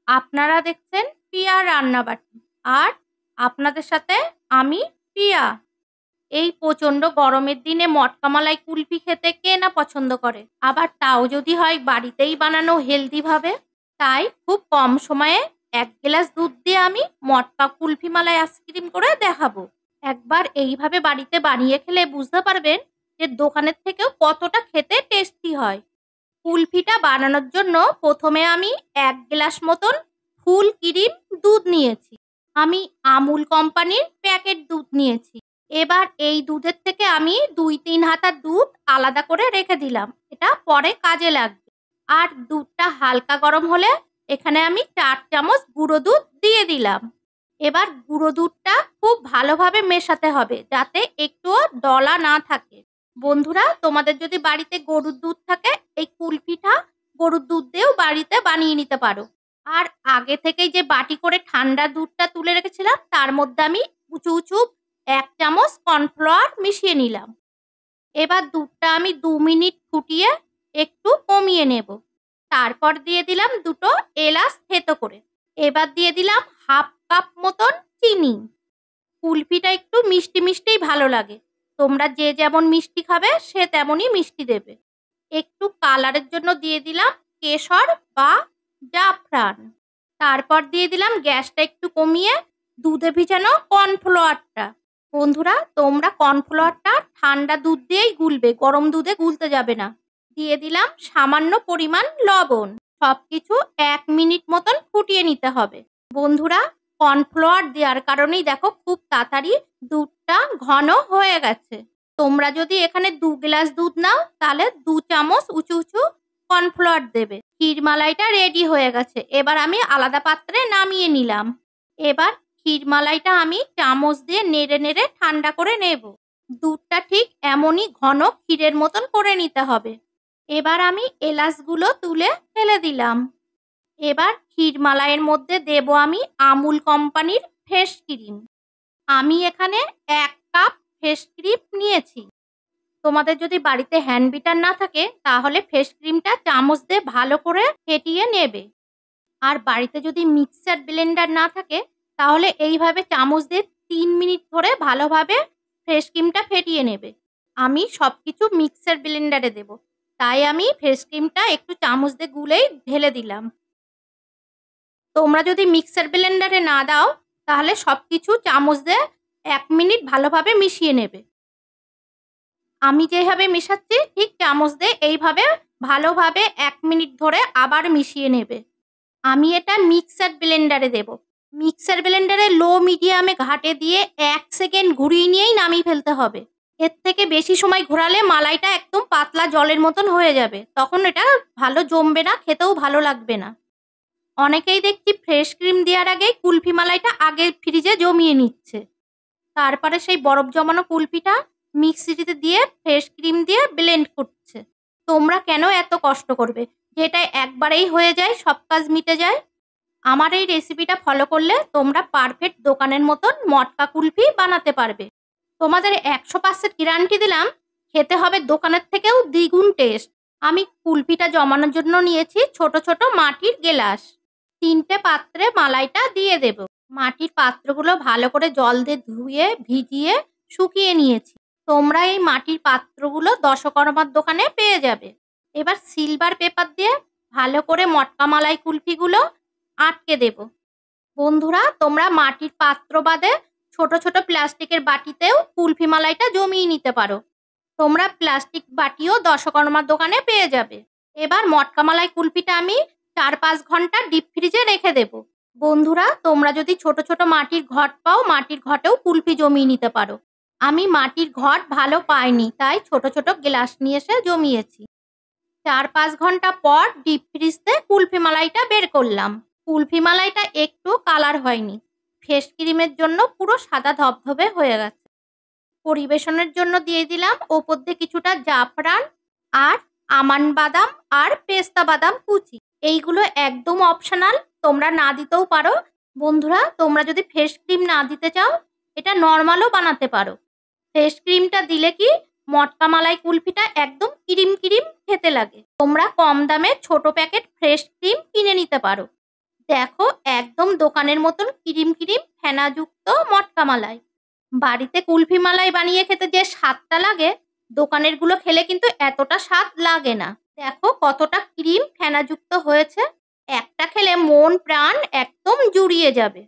আপনারা দেখছেন প্রিয়া রান্নাবাটি। আর আপনাদের সাথে আমি প্রিয়া। এই প্রচন্ড গরমের দিনে মটকা মালাই কুলফি খেতে কে না পছন্দ করে, আবার তাও যদি হয় বাড়িতেই বানানো হেলদি ভাবে। তাই খুব কম সময়ে 1 গ্লাস দুধ দিয়ে আমি মটকা কুলফি মালাই আইসক্রিম করে দেখাবো। একবার এইভাবে বাড়িতে বানিয়ে খেলে বুঝতে পারবেন যে দোকানের থেকেও কতটা খেতে টেস্টি হয়। কুলফিটা বানানোর জন্য প্রথমে আমি 1 গ্লাস মতন ফুল ক্রিম দুধ নিয়েছি। আমি আমুল কোম্পানির প্যাকেট দুধ নিয়েছি। এবার এই দুধের থেকে আমি 2-3 হাতা দুধ আলাদা করে রেখে দিলাম, এটা পরে কাজে লাগবে। আর দুধটা হালকা গরম হলে এখানে আমি 4 চামচ গুঁড়ো দুধ দিয়ে দিলাম। এবার গুঁড়ো দুধটা খুব ভালোভাবে মেশাতে হবে যাতে একটুও দলা না থাকে। বন্ধুরা, তোমাদের যদি বাড়িতে গরুর দুধ থাকে এই কুলফিটা গরুর দুধ দিয়েও বাড়িতে বানিয়ে নিতে পারো। আর আগে থেকেই যে বাটি করে ঠান্ডা দুধটা তুলে রেখেছিলাম তার মধ্যে আমি উঁচু উঁচু 1 চামচ কর্নফ্লাওয়ার মিশিয়ে নিলাম। এবার দুধটা আমি 2 মিনিট ফুটিয়ে একটু কমিয়ে নেব। তারপর দিয়ে দিলাম 2টো এলাচ থেতো করে। এবার দিয়ে দিলাম হাফ কাপ মতন চিনি। কুলফিটা একটু মিষ্টি মিষ্টিই ভালো লাগে, তোমরা যে যেমন মিষ্টি খাবে সে তেমনই মিষ্টি দেবে। একটু কালারের জন্য দিয়ে দিলাম কেশর বা জাফরান। তারপর দিয়ে দিলাম গ্যাসটা একটু কমিয়ে দুধে ভিজানো কর্নফ্লাওয়ারটা। বন্ধুরা, তোমরা কর্নফ্লাওয়ারটা ঠান্ডা দুধ দিয়েই গুলবে, গরম দুধে গুলতে যাবে না। দিয়ে দিলাম সামান্য পরিমাণ লবণ। সবকিছু 1 মিনিট মতন ফুটিয়ে নিতে হবে। বন্ধুরা, কর্নফ্লাওয়ার দেওয়ার কারণেই দেখো খুব তাড়াতাড়ি দুধটা ঘন হয়ে গেছে। তোমরা যদি এখানে 2 গ্লাস দুধ নাও তাহলে 2 চামচ উঁচু উঁচু কর্নফ্লাওয়ার দেবে। ক্ষীরমালাইটা রেডি হয়ে গেছে। এবার আমি আলাদা পাত্রে নামিয়ে নিলাম। এবার ক্ষীরমালাইটা আমি চামচ দিয়ে নেড়ে নেড়ে ঠান্ডা করে নেব। দুধটা ঠিক এমনই ঘন ক্ষীরের মতন করে নিতে হবে। এবার আমি এলাচগুলো তুলে ফেলে দিলাম। এবার ক্ষীরমালাইয়ের মধ্যে দেব আমি আমুল কোম্পানির ফ্রেশ ক্রিম। আমি এখানে 1 কাপ ফ্রেশ ক্রিম নিয়েছি। তোমাদের যদি বাড়িতে হ্যান্ড বিটার না থাকে তাহলে ফ্রেশ ক্রিমটা চামচ দিয়ে ভালো করে ফেটিয়ে নেবে। আর বাড়িতে যদি মিক্সার ব্লেন্ডার না থাকে তাহলে এইভাবে চামচ দিয়ে 3 মিনিট ধরে ভালোভাবে ফ্রেশ ক্রিমটা ফেটিয়ে নেবে। আমি সবকিছু মিক্সার ব্লেন্ডারে দেব, তাই আমি ফ্রেশ ক্রিমটা একটু চামচ দিয়ে গুলেই ঢেলে দিলাম। তোমরা যদি মিক্সার ব্লেন্ডারে না দাও তাহলে সবকিছু চামচ দিয়ে 1 মিনিট ভালোভাবে মিশিয়ে নেবে। আমি যেভাবে মেশাচ্ছি ঠিক চামচ দিয়ে এইভাবে ভালোভাবে 1 মিনিট ধরে আবার মিশিয়ে নেবে। আমি এটা মিক্সার ব্লেন্ডারে দেব। মিক্সার ব্লেন্ডারে লো মিডিয়ামে ঘাটে দিয়ে 1 সেকেন্ড ঘুরিয়ে নিয়েই নামিয়ে ফেলতে হবে। এর থেকে বেশি সময় ঘোরালে মালাইটা একদম পাতলা জলের মতন হয়ে যাবে, তখন এটা ভালো জমবে না, খেতেও ভালো লাগবে না। অনেকেই দেখছি ফ্রেশ ক্রিম দেওয়ার আগেই কুলফি মালাইটা আগে ফ্রিজে জমিয়ে নিচ্ছে, তারপরে সেই বরফ জমানো কুলফিটা মিক্সিতে দিয়ে ফ্রেশ ক্রিম দিয়ে ব্লেন্ড করছে। তোমরা কেন এত কষ্ট করবে, যেটা একবারেই হয়ে যায়, সব কাজ মিটে যায়। আমার এই রেসিপিটা ফলো করলে তোমরা পারফেক্ট দোকানের মতন মটকা কুলফি বানাতে পারবে। তোমাদের 100% গ্যারান্টি দিলাম, খেতে হবে দোকানের থেকেও দ্বিগুণ টেস্ট। আমি কুলফিটা জমানোর জন্য নিয়েছি ছোট ছোট মাটির গেলাস। 3টে পাত্রে মালাইটা দিয়ে দেব। মাটির পাত্রগুলো ভালো করে জল দিয়ে ধুয়ে ভিজিয়ে শুকিয়ে নিয়েছি। তোমরা এই মাটির পাত্রগুলো দশকর্মার দোকানে পেয়ে যাবে। এবার সিলভার পেপার দিয়ে ভালো করে মটকা মালাই কুলফিগুলো আটকে দেব। বন্ধুরা, তোমরা মাটির পাত্র বাদে ছোট ছোট প্লাস্টিকের বাটিতেও কুলফি মালাইটা জমিয়ে নিতে পারো। তোমরা প্লাস্টিক বাটিও দশকর্মার দোকানে পেয়ে যাবে। এবার মটকা মালাই কুলফিটা আমি 4-5 ঘন্টা ডিপ ফ্রিজে রেখে দেব। বন্ধুরা, তোমরা যদি ছোট ছোট মাটির ঘট পাও মাটির ঘটেও কুলফি জমিয়ে নিতে পারো। আমি মাটির ঘট ভালো পাইনি তাই ছোট ছোট গ্লাস নিয়ে এসে জমিয়েছি। 4-5 ঘন্টা পর ডিপ ফ্রিজতে কুলফি মালাইটা বের করলাম। কুলফি মালাইটা একটু কালার হয়নি, ফ্রেশ ক্রিমের জন্য পুরো সাদা ধবধবে হয়ে গেছে। পরিবেশনের জন্য দিয়ে দিলাম ওপর দিয়ে কিছুটা জাফরান আর আমন্ড বাদাম আর পেস্তা বাদাম কুচি। এইগুলো একদম অপশনাল, তোমরা না দিতেও পারো। বন্ধুরা, তোমরা যদি ফ্রেশ ক্রিম না দিতে চাও এটা নর্মালও বানাতে পারো। ফ্রেশ ক্রিমটা দিলে কি মটকা মালাই কুলফিটা একদম ক্রিম ক্রিম খেতে লাগে। তোমরা কম দামে ছোট প্যাকেট ফ্রেশ ক্রিম কিনে নিতে পারো। দেখো, একদম দোকানের মতন ক্রিম ক্রিম ফেনাযুক্ত মটকা মালাই। বাড়িতে কুলফি মালাই বানিয়ে খেতে যে স্বাদটা লাগে, দোকানের গুলো খেলে কিন্তু এতটা স্বাদ লাগে না। দেখো কতটা ক্রিম ফেনাযুক্ত হয়েছে। একটা খেলে মন প্রাণ একদম জুড়িয়ে যাবে।